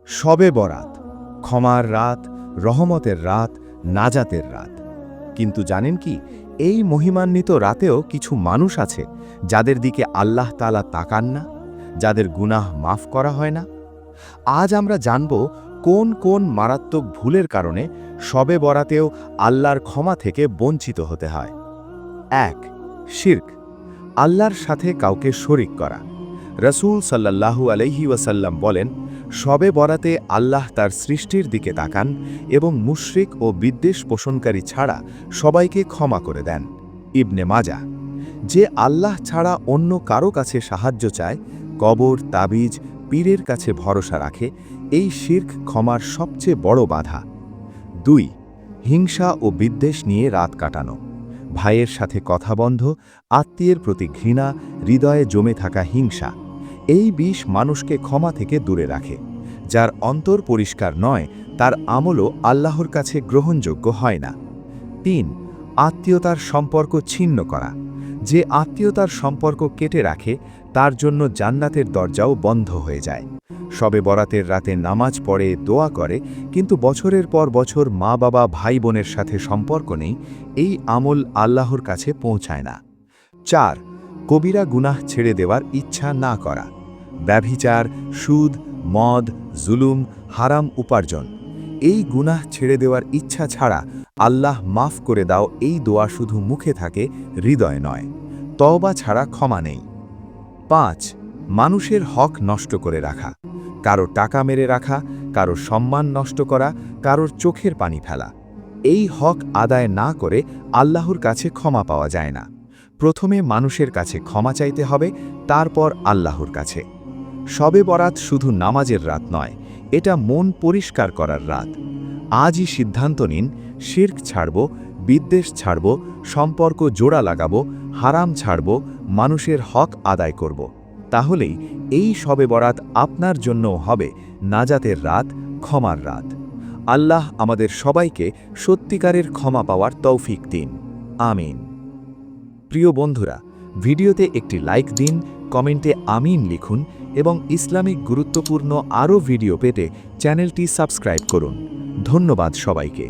শবে বরাত, ক্ষমার রাত, রহমতের রাত, নাজাতের রাত। কিন্তু জানেন কি, এই মহিমান্বিত রাতেও কিছু মানুষ আছে যাদের দিকে আল্লাহ তাআলা তাকান না, যাদের গুনাহ মাফ করা হয় না। আজ আমরা জানব কোন কোন মারাত্মক ভুলের কারণে শবে বরাতেও আল্লাহর ক্ষমা থেকে বঞ্চিত হতে হয়। ১. শিরক, আল্লাহর সাথে কাউকে শরিক করা। রাসূল সাল্লাল্লাহু আলাইহি ওয়াসাল্লাম বলেন, শবে বরাতে আল্লাহ তার সৃষ্টির দিকে তাকান এবং মুশরিক ও বিদ্বেষ পোষণকারী ছাড়া সবাইকে ক্ষমা করে দেন। ইবনে মাজাহ। যে আল্লাহ ছাড়া অন্য কারো কাছে সাহায্য চায়, কবর, তাবিজ, পীরের কাছে ভরসা রাখে, এই শিরক ক্ষমার সবচেয়ে বড় বাধা। ২. হিংসা ও বিদ্বেষ নিয়ে রাত কাটানো। ভাইয়ের সাথে কথা বন্ধ, আত্মীয়ের প্রতি ঘৃণা, হৃদয়ে জমে থাকা হিংসা, এই বিষ মানুষকে ক্ষমা থেকে দূরে রাখে। যার অন্তর পরিষ্কার নয়, তার আমলও আল্লাহর কাছে গ্রহণযোগ্য হয় না। ৩. আত্মীয়তার সম্পর্ক ছিন্ন করা। যে আত্মীয়তার সম্পর্ক কেটে রাখে, তার জন্য জান্নাতের দরজাও বন্ধ হয়ে যায়। শবে বরাতের রাতে নামাজ পড়ে, দোয়া করে, কিন্তু বছরের পর বছর মা বাবা ভাই বোনের সাথে সম্পর্ক নেই, এই আমল আল্লাহর কাছে পৌঁছায় না। ৪. কবিরা গুনাহ ছেড়ে দেওয়ার ইচ্ছা না করা। ব্যভিচার, সুদ, মদ, জুলুম, হারাম উপার্জন, এই গুনাহ ছেড়ে দেওয়ার ইচ্ছা ছাড়া আল্লাহ মাফ করে দাও, এই দোয়া শুধু মুখে থাকে, হৃদয় নয়। তওবা ছাড়া ক্ষমা নেই। ৫. মানুষের হক নষ্ট করে রাখা। কারো টাকা মেরে রাখা, কারো সম্মান নষ্ট করা, কারোর চোখের পানি ফেলা, এই হক আদায় না করে আল্লাহর কাছে ক্ষমা পাওয়া যায় না। প্রথমে মানুষের কাছে ক্ষমা চাইতে হবে, তারপর আল্লাহর কাছে। শবে বরাত শুধু নামাজের রাত নয়, এটা মন পরিষ্কার করার রাত। আজই সিদ্ধান্ত নিন, শিরক ছাড়ব, বিদ্বেষ ছাড়ব, সম্পর্ক জোড়া লাগাবো, হারাম ছাড়ব, মানুষের হক আদায় করব। তাহলেই এই শবে বরাত আপনার জন্যও হবে নাজাতের রাত, ক্ষমার রাত। আল্লাহ আমাদের সবাইকে সত্যিকারের ক্ষমা পাওয়ার তৌফিক দিন। আমিন। প্রিয় বন্ধুরা, ভিডিওতে একটি লাইক দিন, কমেন্টে আমিন লিখুন এবং ইসলামিক গুরুত্বপূর্ণ আরও ভিডিও পেতে চ্যানেলটি সাবস্ক্রাইব করুন। ধন্যবাদ সবাইকে।